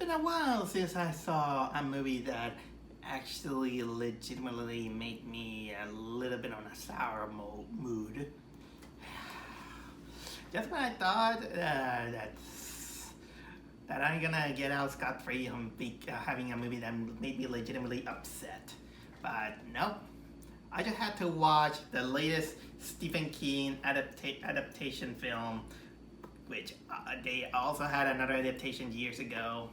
been a while since I saw a movie that actually legitimately made me a little bit on a sour mood. Just when I thought that I'm gonna get out scot-free on having a movie that made me legitimately upset. But nope. I just had to watch the latest Stephen King adaptation film, which they also had another adaptation years ago,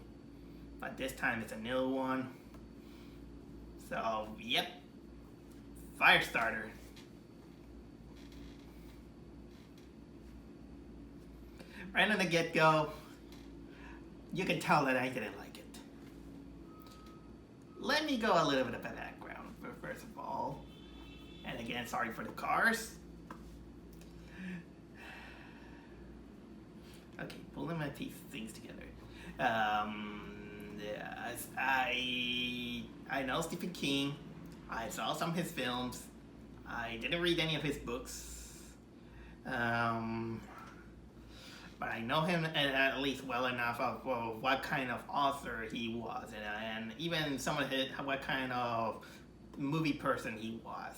but this time it's a new one. So, yep, Firestarter. Right on the get-go, you can tell that I didn't like it. Let me go a little bit of a background, first of all. And again, sorry for the cars. Okay, pulling my things together. Yes, I know Stephen King. I saw some of his films. I didn't read any of his books. But I know him at least well enough of what kind of author he was, and even some of what kind of movie person he was.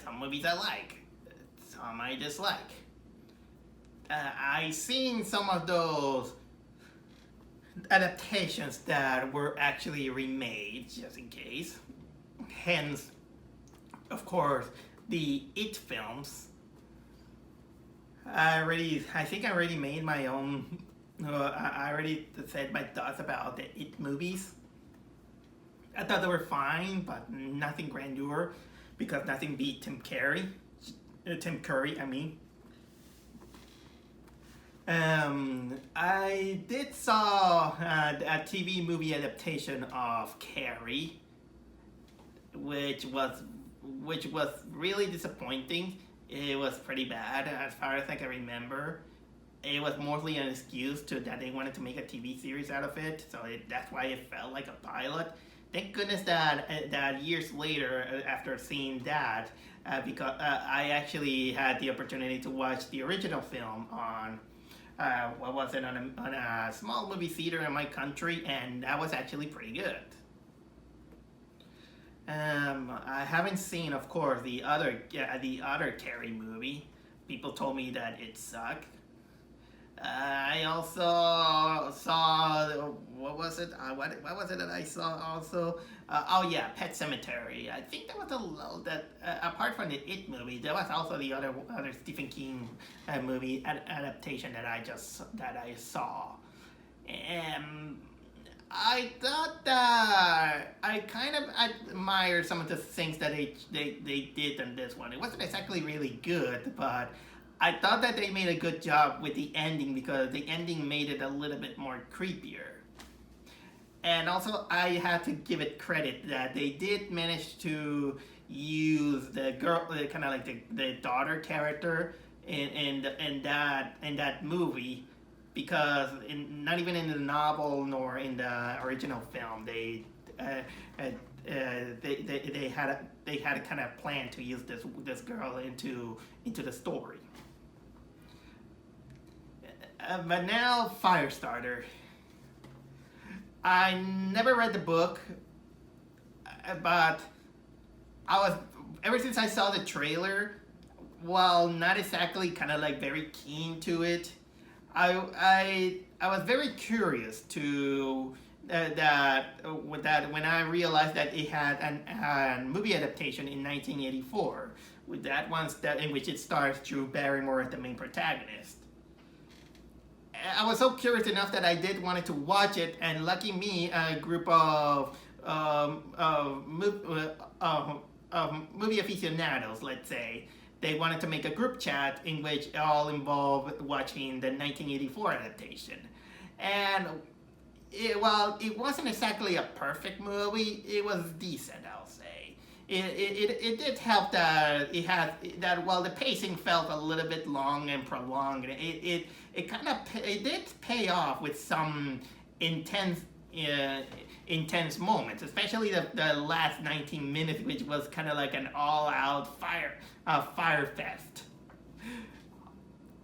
Some movies I like, some I dislike. I seen some of those adaptations that were actually remade, just in case. Hence, of course, the It films. I think I already made my own. I already said my thoughts about the It movies. I thought they were fine, but nothing grandeur, because nothing beat Tim Curry. I mean. I did saw a TV movie adaptation of Carrie, which was really disappointing. It was pretty bad as far as I can remember. It was mostly an excuse that they wanted to make a TV series out of it, so that's why it felt like a pilot. Thank goodness that years later, after seeing that, because I actually had the opportunity to watch the original film on on a small movie theater in my country, and that was actually pretty good. I haven't seen, of course, the other Carrie movie. People told me that it sucked. I also saw what was it? What was it that I saw also? Oh yeah, Pet Cemetery. I think that was apart from the It movie, there was also the other Stephen King movie adaptation that I saw, and I thought that I kind of admired some of the things that they did in this one. It wasn't exactly really good, but I thought that they made a good job with the ending, because the ending made it a little bit more creepier. And also, I had to give it credit that they did manage to use the girl, kind of like the daughter character in that movie, because not even in the novel nor in the original film they had a kind of plan to use this girl into the story. But now, Firestarter. I never read the book, but ever since I saw the trailer, while not exactly kind of like very keen to it, I was very curious to that when I realized that it had a movie adaptation in 1984, with that one in which it stars Drew Barrymore as the main protagonist. I was so curious enough that I did wanted to watch it, and lucky me, a group of movie aficionados, let's say, they wanted to make a group chat in which it all involved watching the 1984 adaptation. And while it wasn't exactly a perfect movie, it was decent, I'll say. It did help that while the pacing felt a little bit long and prolonged, it did pay off with some intense moments, especially the last 19 minutes, which was kind of like an all-out fire fest.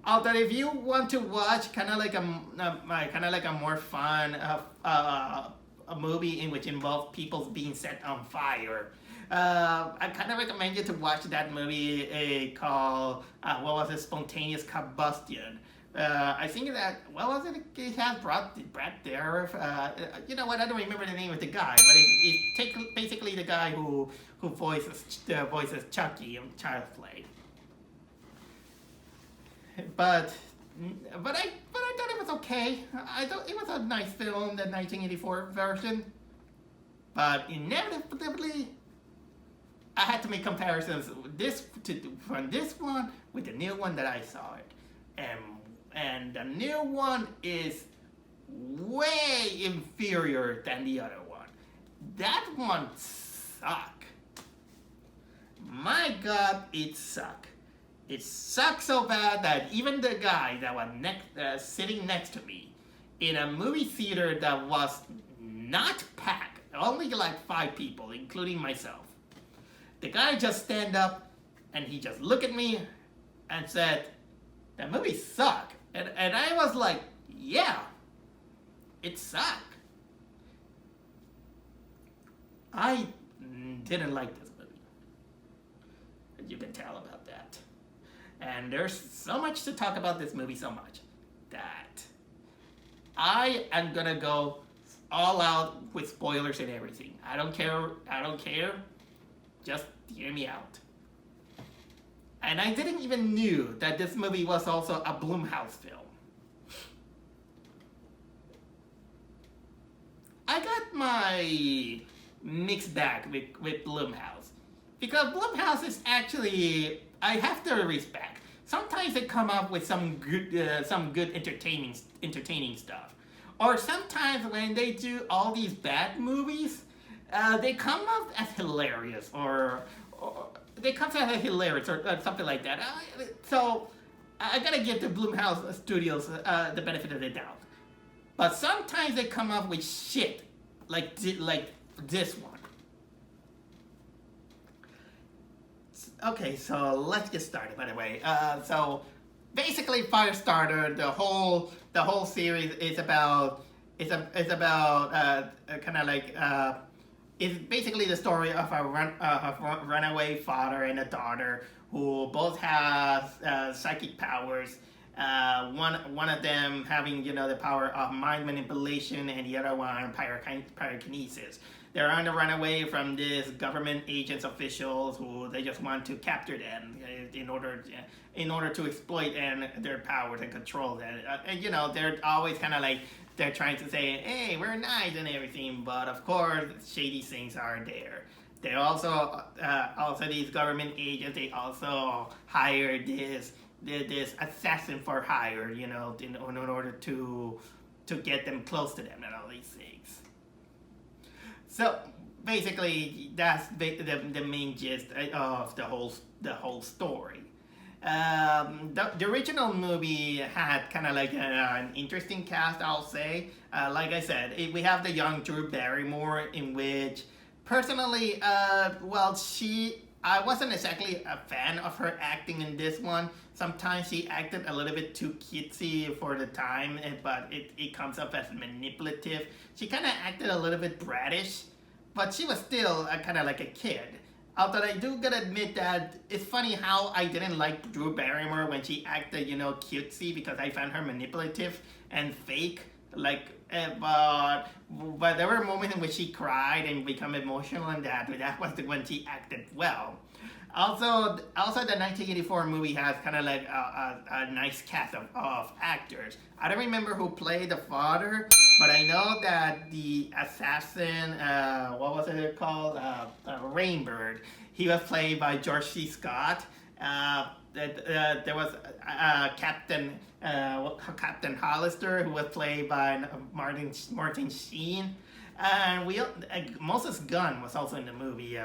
Although if you want to watch kind of like a more fun a movie in which involves people being set on fire, I kind of recommend you to watch that movie called what was it, Spontaneous Combustion. I think that what was it? It has Brad Dourif. You know what? I don't remember the name of the guy, but it's basically the guy who voices Chucky in Child's Play. But I thought it was okay. I thought it was a nice film, the 1984 version. But inevitably, I had to make comparisons from this one with the new one that I saw it, and the new one is way inferior than the other one. That one sucked. My God, it sucked. It sucked so bad that even the guy that was sitting next to me in a movie theater that was not packed, only like 5 people, including myself, the guy just stand up and he just looked at me and said, "That movie sucked." And I was like, yeah, it sucked. I didn't like this movie. You can tell about that. And there's so much to talk about this movie, so much, that I am gonna go all out with spoilers and everything. I don't care. Just hear me out. And I didn't even knew that this movie was also a Blumhouse film. I got my mixed bag with Blumhouse. Because Blumhouse is actually, I have to respect. Sometimes they come up with some good entertaining stuff. Or sometimes when they do all these bad movies, they come up as hilarious, or they come out as hilarious, or something like that. So I gotta give the Blumhouse Studios the benefit of the doubt. But sometimes they come up with shit like this one. Okay, so let's get started. By the way, so basically, Firestarter, the whole series is about kind of like it's basically the story of a runaway father and a daughter who both have psychic powers. One of them having the power of mind manipulation, and the other one pyrokinesis. They're on the run away from this government agents officials who they just want to capture them in order to exploit their powers and control them. And they're always kind of like they're trying to say, hey, we're nice and everything, but of course shady things are there. They also these government agents, they also hire this assassin for hire, in order to get them close to them and all these things. So basically, that's the main gist of the whole story. The original movie had kind of like an interesting cast, I'll say. Like I said, we have the young Drew Barrymore, in which, personally, I wasn't exactly a fan of her acting in this one. Sometimes she acted a little bit too cutesy for the time, but it comes up as manipulative. She kind of acted a little bit brattish, but she was still kind of like a kid. Although I do gotta admit that it's funny how I didn't like Drew Barrymore when she acted, cutesy, because I found her manipulative and fake. But there were moments in which she cried and became emotional, and that was when she acted well. Also, the 1984 movie has kind of like a nice cast of actors. I don't remember who played the father, but I know that the assassin, what was it called? Rainbird. He was played by George C. Scott. There was Captain Hollister, who was played by Martin Sheen. And Moses Gunn was also in the movie.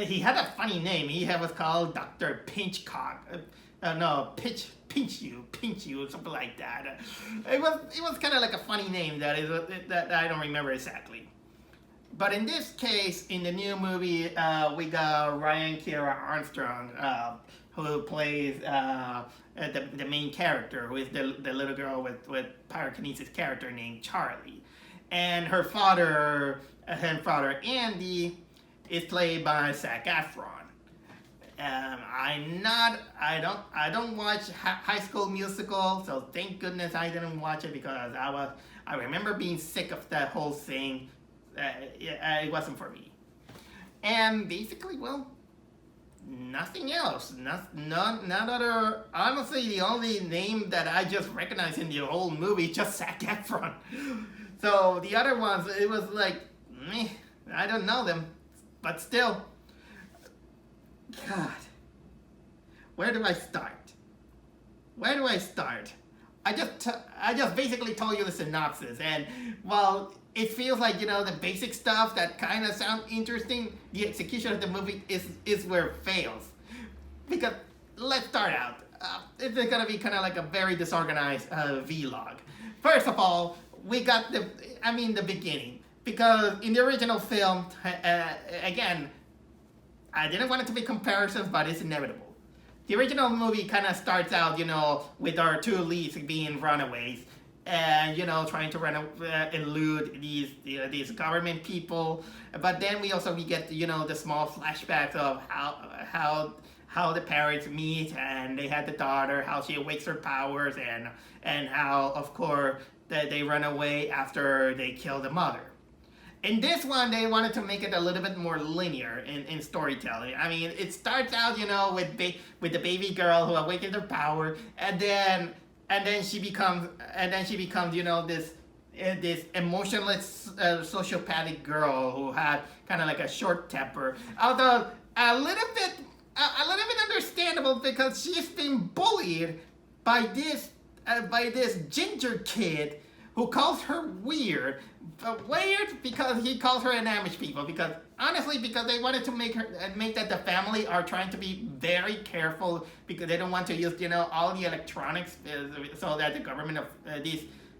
He had a funny name. He was called Dr. Pinchcock. Pinch you, something like that. It was kind of like a funny name that I don't remember exactly. But in this case, in the new movie, we got Ryan Kiera Armstrong, who plays the main character, who is the little girl with pyrokinesis character named Charlie, and her father Andy is played by Zac Efron. I don't watch High School Musical, so thank goodness I didn't watch it because I remember being sick of that whole thing. It wasn't for me. And basically, well, nothing else. None other. Honestly, the only name that I just recognized in the whole movie is just Zac Efron. So the other ones, it was like, meh, I don't know them, but still. God, where do I start? I just basically told you the synopsis, and while it feels like the basic stuff that kind of sound interesting, the execution of the movie is where it fails. Because let's start out. It's gonna be kind of like a very disorganized vlog. First of all, we got the beginning, because in the original film, again, I didn't want it to be comparisons, but it's inevitable. The original movie kind of starts out, with our two leads being runaways, and trying to elude these government people. But then we get the small flashbacks of how the parents meet, and they had the daughter, how she awakes her powers, and how, of course, they run away after they kill the mother. In this one, they wanted to make it a little bit more linear in storytelling. I mean, it starts out, with the baby girl who awakens her power, and then she becomes this emotionless sociopathic girl who had kind of like a short temper. Although a little bit understandable, because she's been bullied by this ginger kid who calls her weird. Weird because he calls her an Amish people. Because honestly, because they wanted to make that the family are trying to be very careful, because they don't want to use all the electronics, so that the government of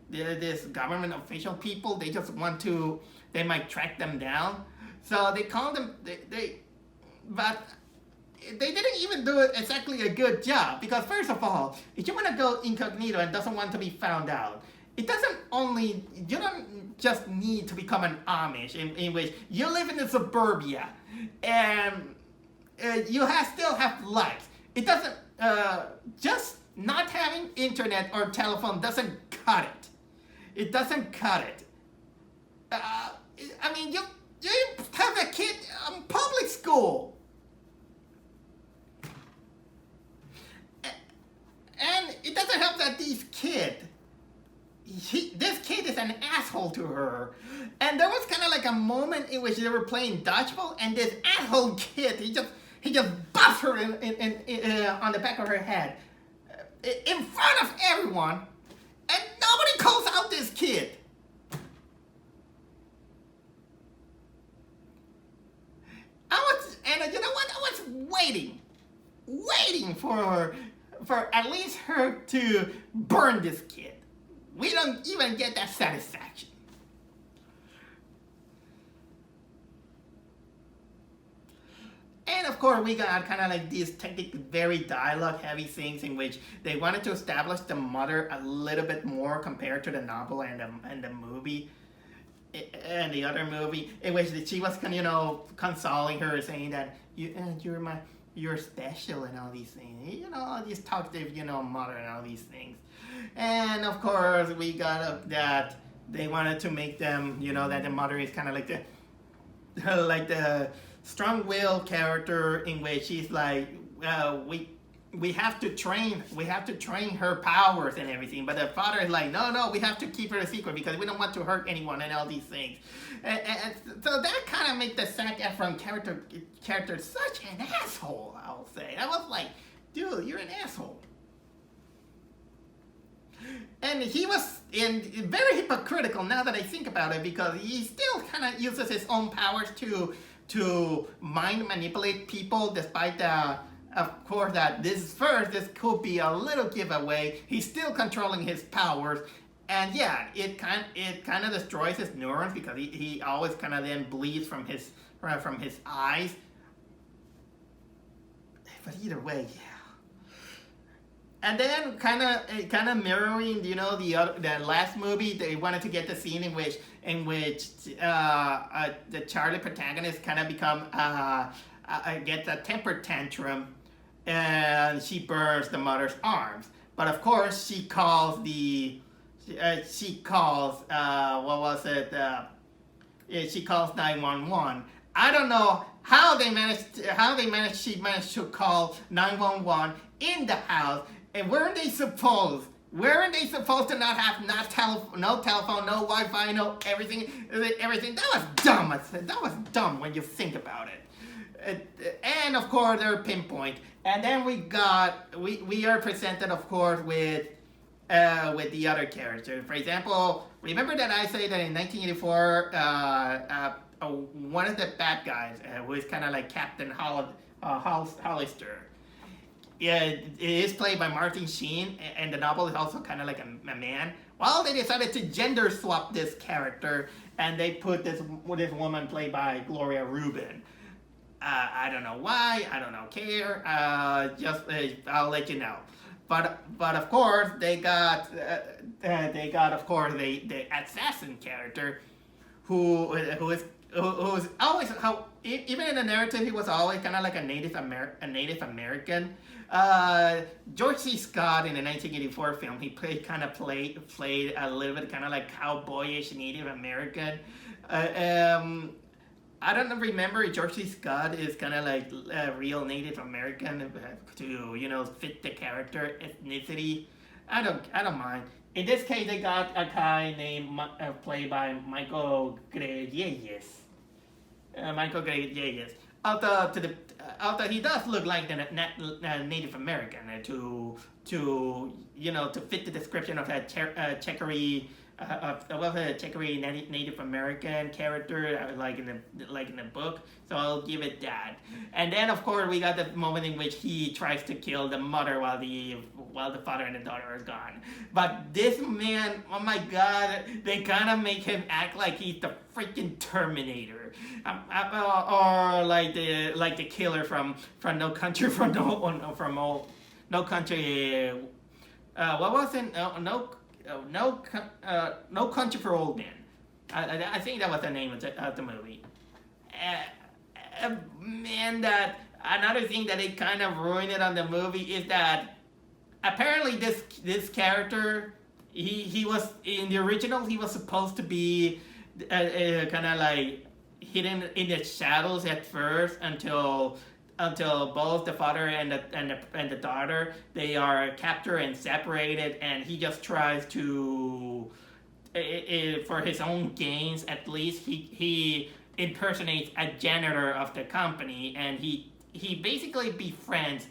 this government official people, they might track them down. So they call them but they didn't even do exactly a good job, because first of all, if you want to go incognito and doesn't want to be found out, you don't just need to become an Amish, in which you live in the suburbia and you still have lights. It doesn't, just not having internet or telephone doesn't cut it. It doesn't cut it. You have a kid in public school. And it doesn't help that this kid is an asshole to her. And there was kind of like a moment in which they were playing dodgeball, and this asshole kid, he just busts her on the back of her head in front of everyone, and nobody calls out this kid. I was waiting for at least her to burn this kid. We don't even get that satisfaction. And of course, we got kind of like these very dialogue-heavy things in which they wanted to establish the mother a little bit more compared to the novel and the movie. And the other movie, in which she was, consoling her, saying that you're special and all these things. All these talkative, mother and all these things. And of course, we got that they wanted to make them, that the mother is kind of like the strong-willed character, in which she's like, we have to train her powers and everything. But the father is like, no, we have to keep her a secret because we don't want to hurt anyone and all these things. And so that kind of made the Zac Efron character such an asshole, I'll say. I was like, dude, you're an asshole. And he was very hypocritical now that I think about it, because he still kind of uses his own powers to mind manipulate people, despite of course, that this could be a little giveaway. He's still controlling his powers, and yeah, it kind of destroys his neurons, because he always kind of then bleeds from his eyes. But either way, yeah. And then kind of mirroring, the last movie, they wanted to get the scene in which the Charlie protagonist kind of gets a temper tantrum, and she burns the mother's arms. But of course, she calls what was it? She calls 911. I don't know how she managed to call 911 in the house. And weren't they supposed to not have no telephone, no Wi-Fi, no everything? That was dumb. That was dumb when you think about it. And of course, they're pinpoint. And then we are presented, of course, with the other characters. For example, remember that I say that in 1984, one of the bad guys, who is kind of like Captain Hollister. Yeah, it is played by Martin Sheen, and the novel is also kind of like a man. Well, they decided to gender swap this character, and they put this woman played by Gloria Reuben. I don't know why. I don't care. I'll let you know. But of course they got of course the assassin character, who's always even in the narrative he was always kind of like a Native American. George C. Scott in the 1984 film, he played a little bit kind of like cowboyish Native American. I don't remember if George C. Scott is kind of like a real Native American to fit the character ethnicity. I don't mind. In this case, they got a guy named played by Michael Greyes. Although he does look like the Native American to fit the description of that Chequery Native American character like in the book, so I'll give it that. And then of course we got the moment in which he tries to kill the mother while the father and the daughter are gone. But this man, oh my god, they kind of make him act like he's the freaking Terminator, or like the killer from No Country No Country. What was it? No Country for Old Men. I think that was the name of the movie. Man, that another thing that they kind of ruined it on the movie is that apparently this character, he was in the original, he was supposed to be kind of like hidden in the shadows at first until both the father and the daughter, they are captured and separated, and he just tries to, for his own gains at least, he impersonates a janitor of the company, and he basically befriends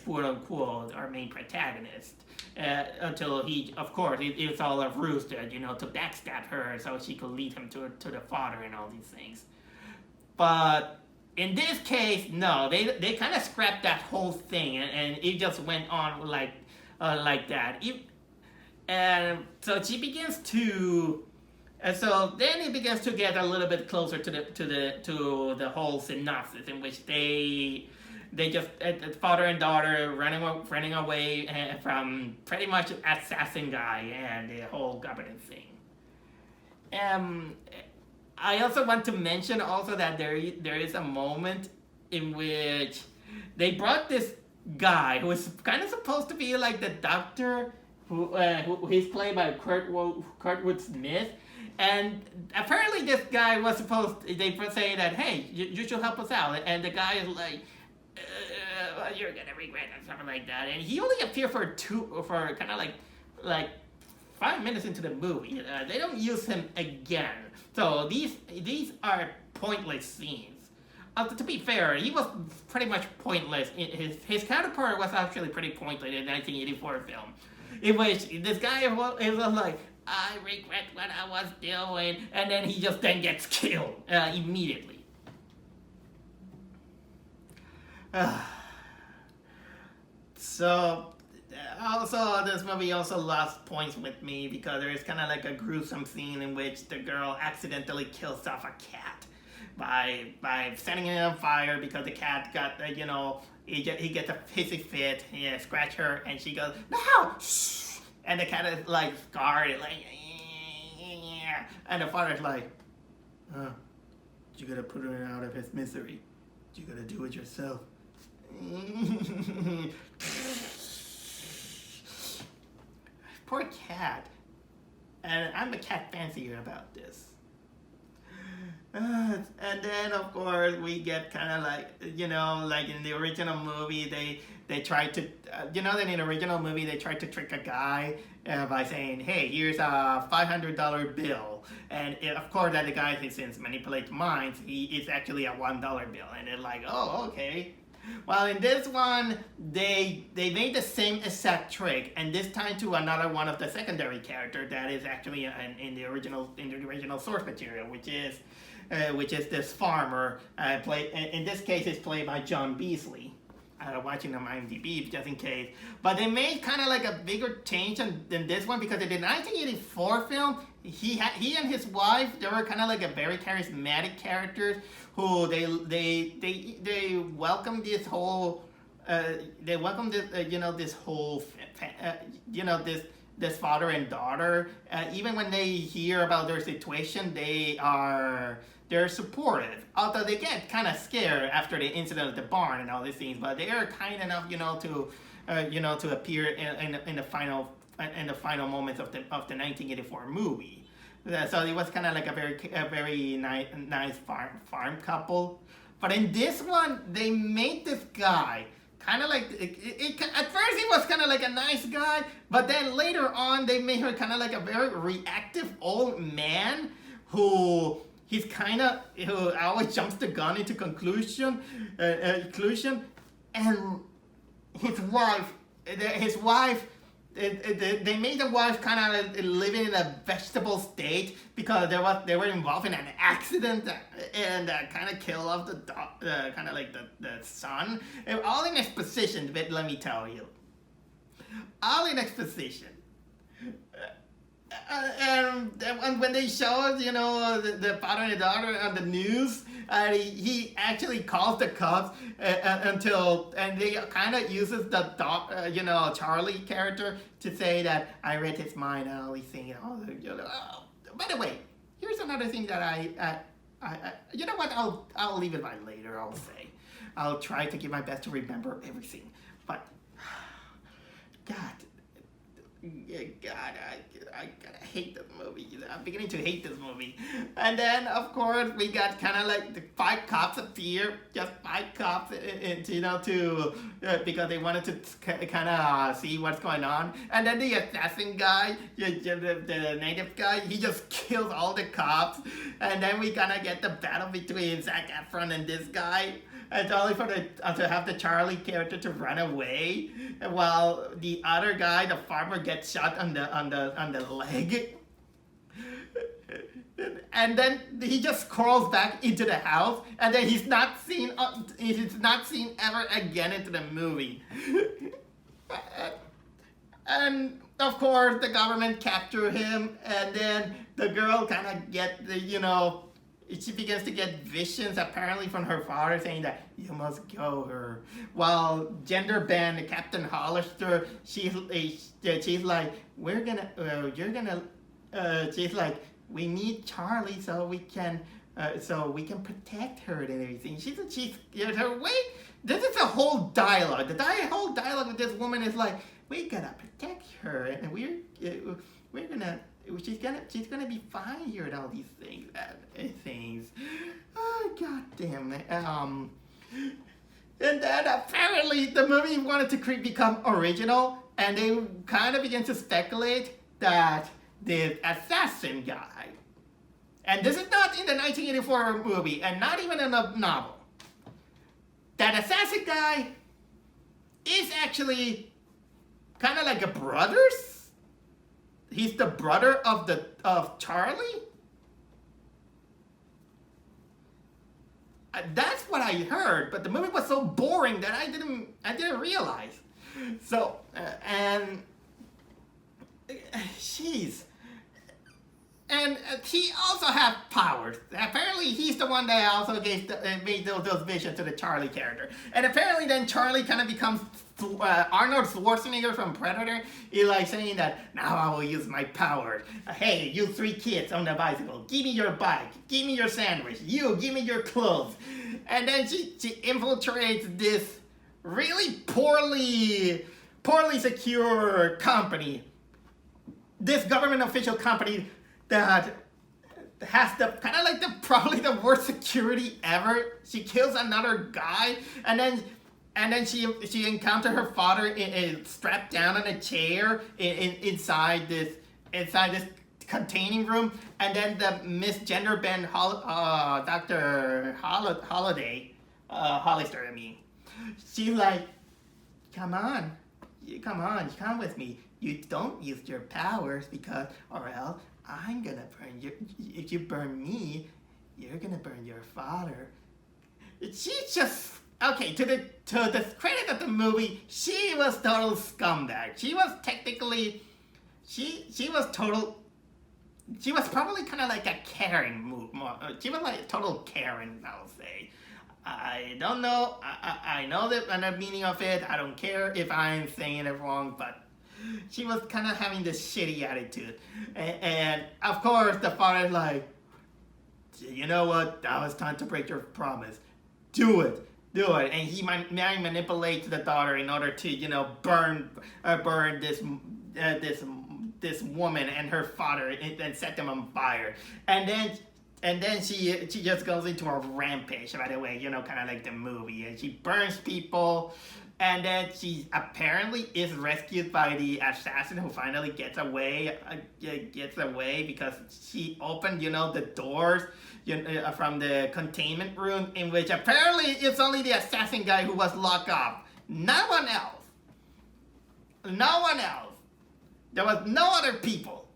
quote unquote our main protagonist, until he, of course, it's all a ruse to backstab her so she could lead him to the father and all these things. But in this case, no, they kind of scrapped that whole thing, and it just went on like that. And so she begins to, and so then it begins to get a little bit closer to the whole synopsis, in which they just father and daughter running away from pretty much assassin guy and the whole government thing. I also want to mention also that there is a moment in which they brought this guy who is kind of supposed to be like the doctor, who he's played by Kurtwood Smith, and apparently this guy was supposed. They say that, hey, you should help us out, and the guy is like, you're gonna regret it, something like that, and he only appeared for kind of like 5 minutes into the movie. They don't use him again. So these are pointless scenes. To be fair, he was pretty much pointless. His counterpart was actually pretty pointless in the 1984 film, in which this guy was like, I regret what I was doing, and then he just then gets killed immediately. So also, this movie also lost points with me because there is kind of like a gruesome scene in which the girl accidentally kills off a cat. by setting it on fire because the cat got he gets a hissy fit. He scratch her and she goes no, and the cat is like scarred like, and the father's like, you gotta put him out of his misery. You gotta do it yourself. Poor cat. And I'm a cat fancier about this. And then of course we get kind of like, like in the original movie they tried to, that in the original movie they tried to trick a guy by saying, hey, here's a $500 bill. And of course that the guy, since manipulates minds, it's actually a $1 bill. And they're like, oh, okay. Well, in this one, they made the same exact trick, and this time to another one of the secondary characters that is actually in the original source material, which is this farmer. In this case, it's played by John Beasley. Watching on IMDb just in case. But they made kind of like a bigger change than this one because in the 1984 film, he and his wife, they were kind of like a very charismatic characters who they welcomed this whole this whole this father and daughter. Even when they hear about their situation, they're supportive, although they get kind of scared after the incident at the barn and all these things. But they are kind enough, to appear in the final moments of the 1984 movie. So it was kind of like a very nice farm couple. But in this one, they made this guy kind of like at first he was kind of like a nice guy, but then later on they made her kind of like a very reactive old man who always jumps the gun into conclusion, and his wife, they made the wife kind of living in a vegetable state because they were involved in an accident and kind of killed off the son. And all in exposition, but let me tell you, all in exposition. And when they show the father and the daughter on the news, he actually calls the cops and they kind of uses the Charlie character to say that I read his mind and all these things. By the way, here's another thing that I you know what, I'll leave it by later. I'll try to give my best to remember everything, but God, I hate this movie. I'm beginning to hate this movie. And then, of course, we got kind of like the 5 cops appear, just 5 cops, because they wanted to kind of see what's going on. And then the assassin guy, the native guy, he just kills all the cops. And then we kind of get the battle between Zac Efron and this guy. It's only to have the Charlie character to run away, while the other guy, the farmer, gets shot on the leg, and then he just crawls back into the house, and then he's not seen ever again into the movie. And of course, the government capture him, and then the girl kind of she begins to get visions apparently from her father saying that you must go her. While gender band Captain Hollister, she's like, she's like, we need Charlie so we can protect her and everything. She's her way. This is a whole dialogue. The whole dialogue with this woman is like, we gotta protect her and we're gonna. She's gonna be fine here and all these things. Oh, God damn it. And then apparently the movie wanted to become original, and they kind of began to speculate that the assassin guy, and this is not in the 1984 movie, and not even in the novel, that assassin guy is actually kind of like a brothers. He's the brother of Charlie? That's what I heard, but the movie was so boring that I didn't realize. So, jeez. and he also has powers. Apparently, he's the one that also made those visions to the Charlie character. And apparently, then Charlie kind of becomes Arnold Schwarzenegger from Predator. He's like saying that, now I will use my powers. Hey, you 3 kids on the bicycle, give me your bike, give me your sandwich, you, give me your clothes. And then she infiltrates this really poorly secure company. This government official company that has the kind of like probably the worst security ever. She kills another guy, and then she encounters her father strapped down on a chair inside this containing room, and then the misgender bend Dr. Hollister. I mean, she's like, come on, come with me. You don't use your powers because, or else I'm gonna burn you. If you burn me, you're gonna burn your father. She's just okay. To the credit of the movie, she was total scumbag. She was technically, she was probably kind of like a Karen move. She was like a total Karen, I'll say. I don't know. I know the meaning of it. I don't care if I'm saying it wrong, but she was kind of having this shitty attitude. And of course, the father's like, you know what? Now it's time to break your promise. Do it. And he manipulates the daughter in order to, burn this woman and her father and set them on fire. And then she just goes into a rampage, by the way, kind of like the movie. And she burns people. And then she apparently is rescued by the assassin who finally gets away because she opened, the doors from the containment room, in which apparently it's only the assassin guy who was locked up. No one else. There was no other people.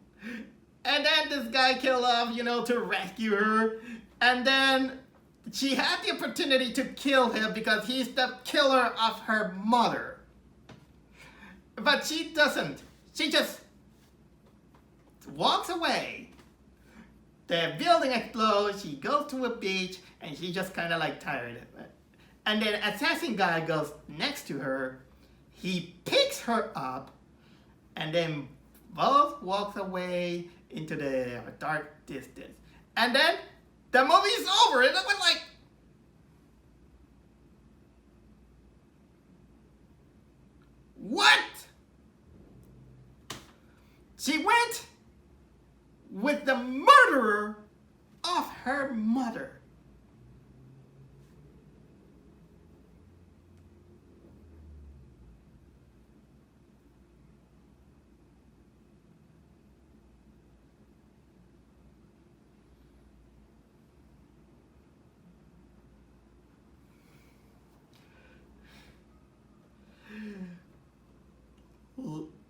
And then this guy killed off, to rescue her. And then she had the opportunity to kill him because he's the killer of her mother. But she doesn't. She just walks away. The building explodes, she goes to a beach, and she just kind of like tired of it. And then assassin guy goes next to her, he picks her up, and then both walks away into the dark distance. And then the movie's over, and I was like, what? She went with the murderer of her mother.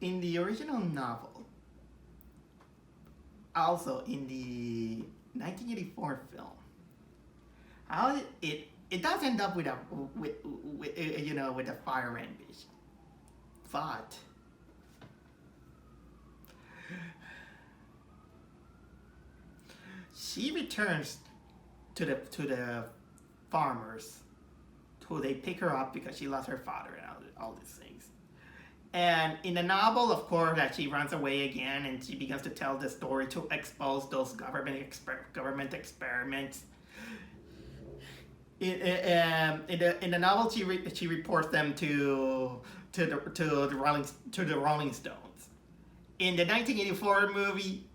In the original novel, also in the 1984 film, how it does end up with a fire ambition, but she returns to the farmers, who they pick her up because she lost her father and all these things. And in the novel, of course, that she runs away again, and she begins to tell the story to expose those government experiments. In the novel, she reports them to the Rolling Stones. In the 1984 movie,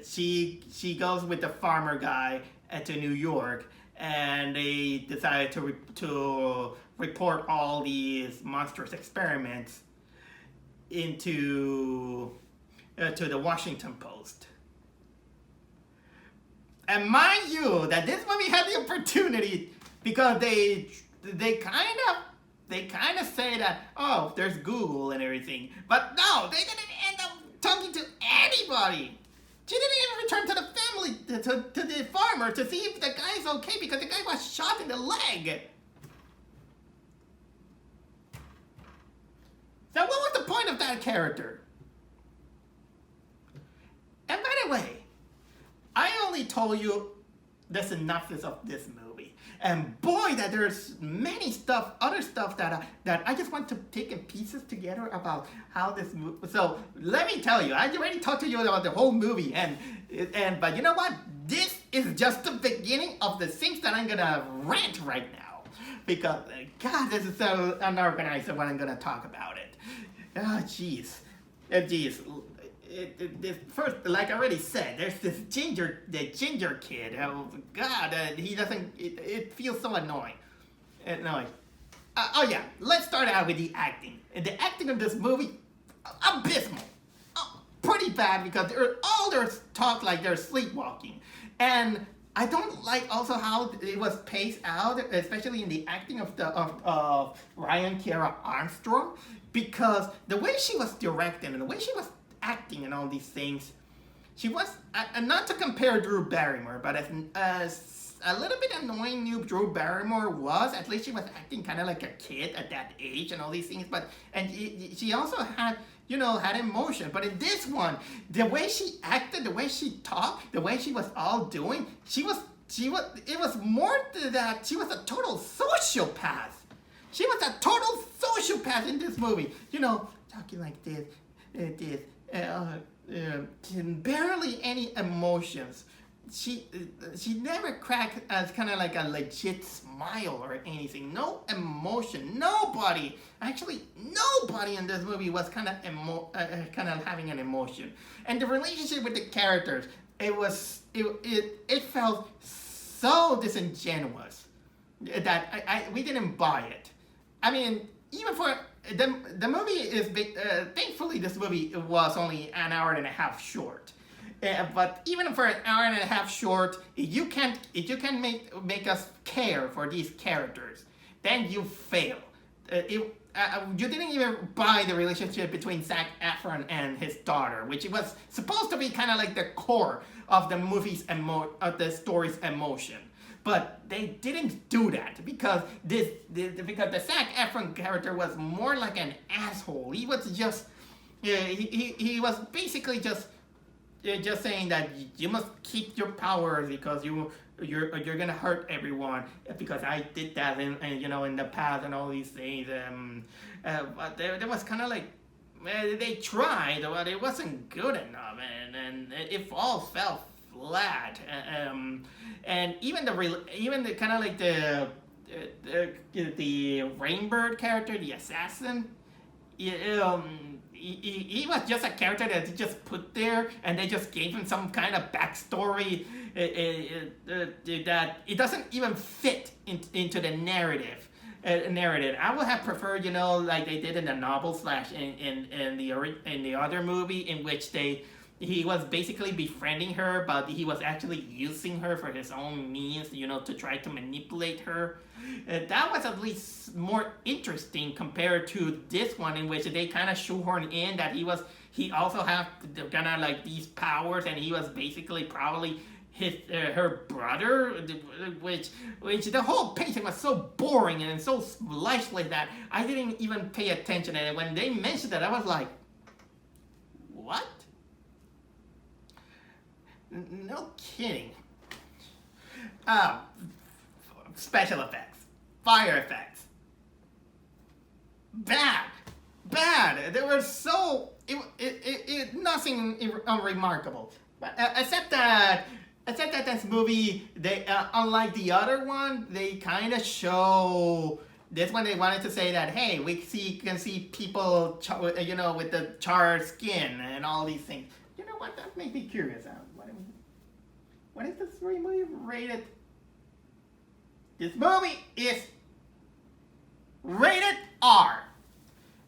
she goes with the farmer guy to New York, and they decided to report all these monstrous experiments to the Washington Post. And mind you, that this movie had the opportunity, because they kind of say that, oh, there's Google and everything, but no, they didn't end up talking to anybody. She didn't even return to the family, to the farmer, to see if the guy's okay, because the guy was shot in the leg. So what was the point of that character? told you the synopsis of this movie. And boy, that there's many other stuff that I just want to take in pieces together about how this movie. So let me tell you, I already talked to you about the whole movie, but you know what? This is just the beginning of the things that I'm gonna rant right now, because God, this is so unorganized when I'm gonna talk about it. Oh, jeez, this first, like I already said, there's the ginger kid. Oh God, he doesn't. It feels so annoying. Oh yeah, let's start out with the acting. And the acting of this movie, abysmal. Pretty bad, because all their talk like they're sleepwalking, and I don't like also how it was paced out, especially in the acting of Ryan Kiera Armstrong, because the way she was directed and the way she was acting and all these things, she was not to compare Drew Barrymore, but as a little bit annoying new Drew Barrymore was, at least she was acting kind of like a kid at that age and all these things. And she also had emotion. But in this one, the way she acted, the way she talked, the way she was all doing, it was more to that she was a total sociopath. She was a total sociopath in this movie. Talking like this. Barely any emotions. She never cracked as kind of like a legit smile or anything. No emotion. Nobody in this movie was kind of having an emotion. And the relationship with the characters, it felt so disingenuous that we didn't buy it. I mean, even for the movie is thankfully this movie was only an hour and a half short. But even for an hour and a half short, if you can't make us care for these characters, then you fail. You didn't even buy the relationship between Zac Efron and his daughter, which was supposed to be kind of like the core of the the story's emotion. But they didn't do that, because the Zac Efron character was more like an asshole. He was just he was basically just saying that you must keep your powers because you're gonna hurt everyone, because I did that in the past and all these things. But there was kind of like they tried, but it wasn't good enough, and it all fell flat. And even the kind of like the Rainbird character, the assassin, he was just a character that they just put there, and they just gave him some kind of backstory that it doesn't even fit into the narrative. I would have preferred, like they did in the novel / in the other movie, in which he was basically befriending her, but he was actually using her for his own means, to try to manipulate her. That was at least more interesting compared to this one, in which they kind of shoehorn in that he also had kind of like these powers, and he was basically probably her brother, which the whole pacing was so boring and so lifeless that I didn't even pay attention. And when they mentioned that, I was like, what? No kidding. Special effects, fire effects, bad. They were so nothing unremarkable, except that this movie, they unlike the other one, they kind of show. This one they wanted to say that, hey, can see people, with the charred skin and all these things. You know what? That made me curious. What is this movie rated? This movie is rated R.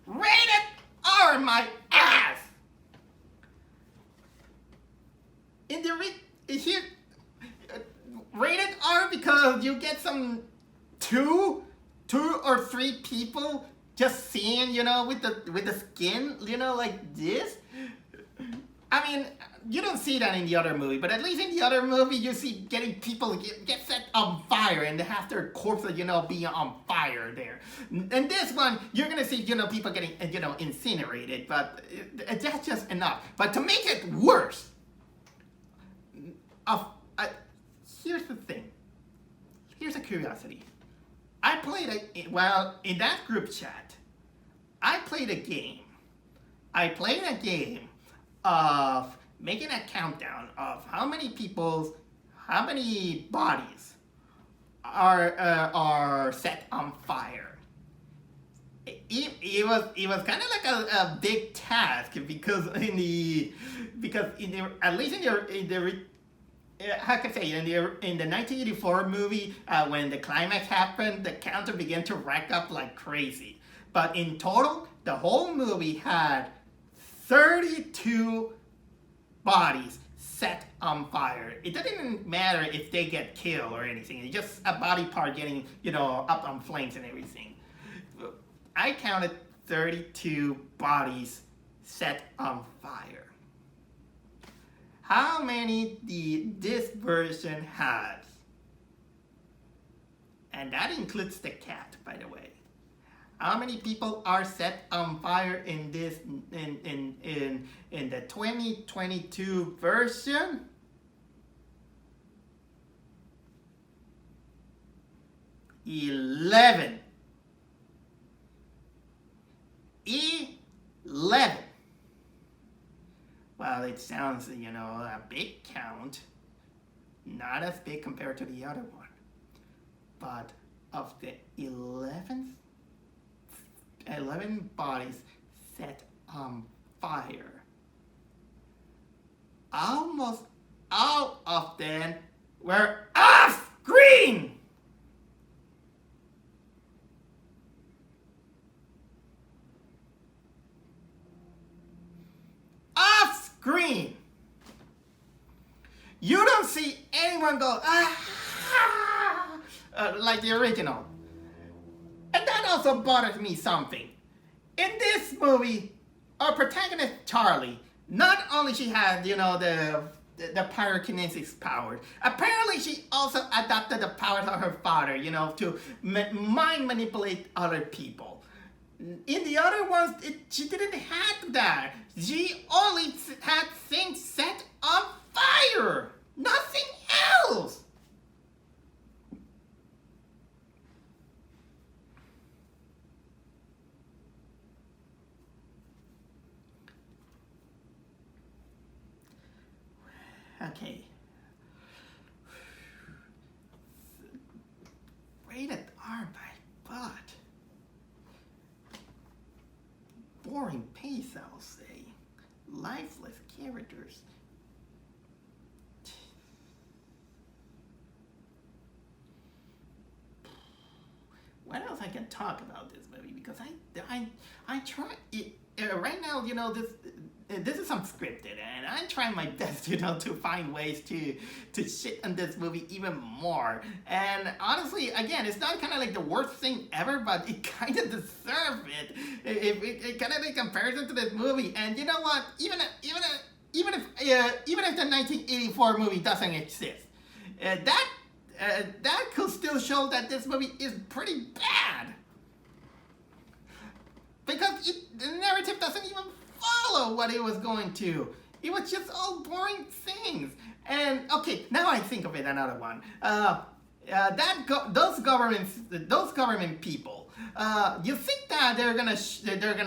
Rated R, my ass. Here, rated R because you get some two or three people just seeing, with the skin, like this. I mean, you don't see that in the other movie, but at least in the other movie, you see getting people get set on fire and they have their corpses, being on fire there. And this one, you're gonna see, people getting, incinerated, but that's just enough. But to make it worse, here's the thing. Here's a curiosity. In that group chat, I played a game. I played a game of making a countdown of how many bodies are set on fire. It was kind of like a big task because at least in the how can I say, in the 1984 movie, when the climax happened, the counter began to rack up like crazy. But in total, the whole movie had 32 bodies set on fire. It doesn't matter if they get killed or anything. It's just a body part getting, up on flames and everything. I counted 32 bodies set on fire. How many this version has? And that includes the cat, by the way. How many people are set on fire in this in the 2022 version? 11. 11. Well, it sounds, a big count. Not as big compared to the other one. But of the 11 bodies set on fire, almost all of them were off screen. Green. You don't see anyone go like the original. And that also bothers me something. In this movie, our protagonist Charlie, not only she had, the pyrokinesis powers, apparently she also adopted the powers of her father, to mind manipulate other people. In the other ones, she didn't have that. She only had things set on fire. Nothing else. Okay. Rated R by butt. Boring pace, I'll say. Lifeless characters. What else I can talk about this movie? Because I try it right now. This is unscripted, and I'm trying my best, to find ways to shit on this movie even more. And honestly, again, it's not kind of like the worst thing ever, but it kind of deserves it. It kind of in comparison to this movie. And you know what? Even if the 1984 movie doesn't exist, that could still show that this movie is pretty bad. Because the narrative doesn't even follow what it was going to. It was just all boring things. And okay, now I think of it, another one. Those government people. You think that they're gonna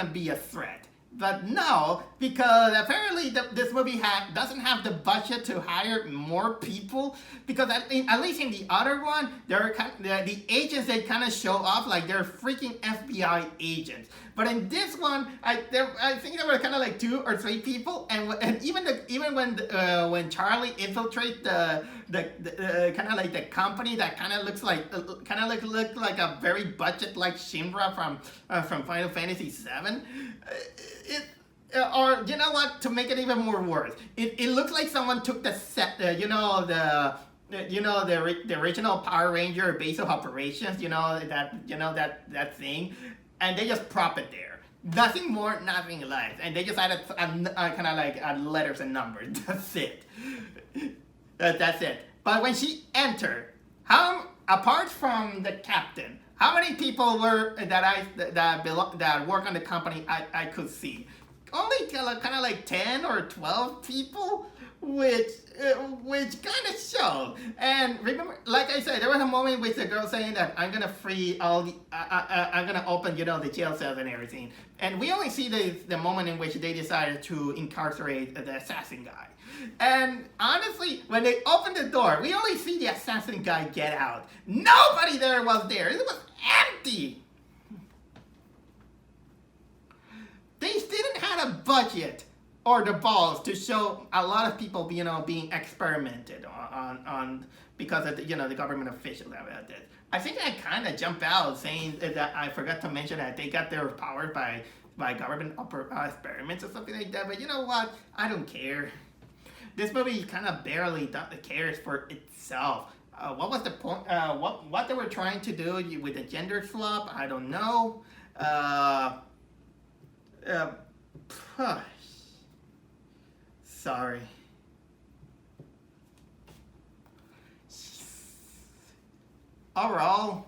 be a threat, but no, because apparently this movie doesn't have the budget to hire more people. Because at least in the other one, the agents, they kind of show off like they're freaking FBI agents. But in this one, I think there were kind of like 2 or 3 people, and even when Charlie infiltrates the kind of like the company that kind of looks like a very budget like Shinra from Final Fantasy VII. Or you know what? To make it even more worse, it looks like someone took the set, the original Power Ranger base of operations, that thing, and they just prop it there. Nothing more, nothing less, and they just added kind of like letters and numbers. That's it. That's it. But when she entered, apart from the captain, how many people were that work on the company I could see? only kind of like 10 or 12 people, which kind of showed. And remember, like I said, there was a moment with the girl saying that I'm gonna free all the, I'm gonna open, the jail cells and everything. And we only see the moment in which they decided to incarcerate the assassin guy. And honestly, when they opened the door, we only see the assassin guy get out. Nobody there was there. It was empty. They didn't have a budget or the balls to show a lot of people, being experimented on because of the government officials about this. I think I kind of jumped out saying that I forgot to mention that they got their powers by government experiments or something like that. But you know what? I don't care. This movie kind of barely cares for itself. What was the point? What they were trying to do with the gender swap? I don't know. Sorry. Overall,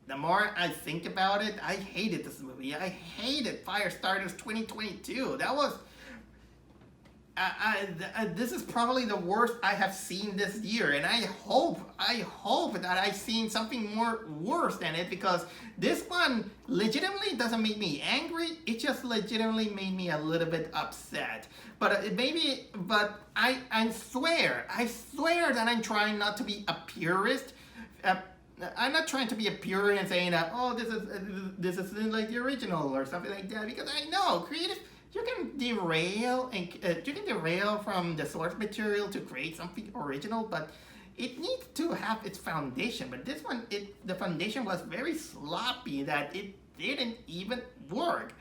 the more I think about it, I hated this movie. I hated Firestarter's 2022. That was... this is probably the worst I have seen this year, and I hope that I've seen something more worse than it, because this one legitimately doesn't make me angry. It just legitimately made me a little bit upset. But I swear that I'm trying not to be a purist. I'm not trying to be a purist and saying that, oh, this is like the original or something like that, because I know creative. You can derail from the source material to create something original, but it needs to have its foundation. But this one, the foundation was very sloppy that it didn't even work.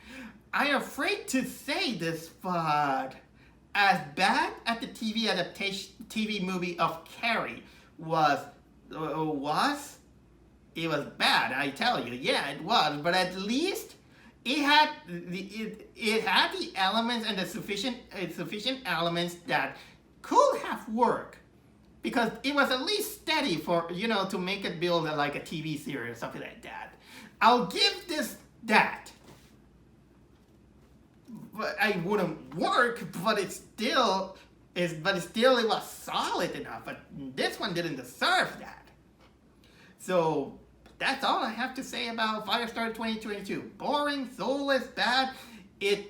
I am afraid to say this, but as bad as the TV movie of Carrie was, it was bad. I tell you, yeah, it was. But at least it had the elements and the sufficient elements that could have worked, because it was at least steady for to make it build like a TV series or something like that. I'll give this that. But I wouldn't work, but it was solid enough. But this one didn't deserve that. So that's all I have to say about Firestarter 2022. Boring, soulless, bad. It's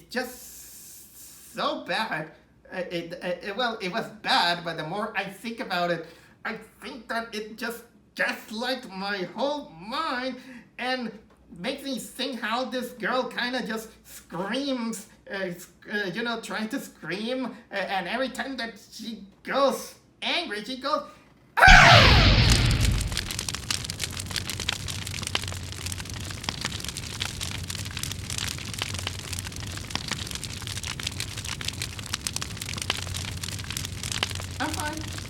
just so bad. It was bad, but the more I think about it, I think that it just gaslights my whole mind and makes me think how this girl kind of just screams, trying to scream, and every time that she goes angry, she goes, "Ah!" I'm fine.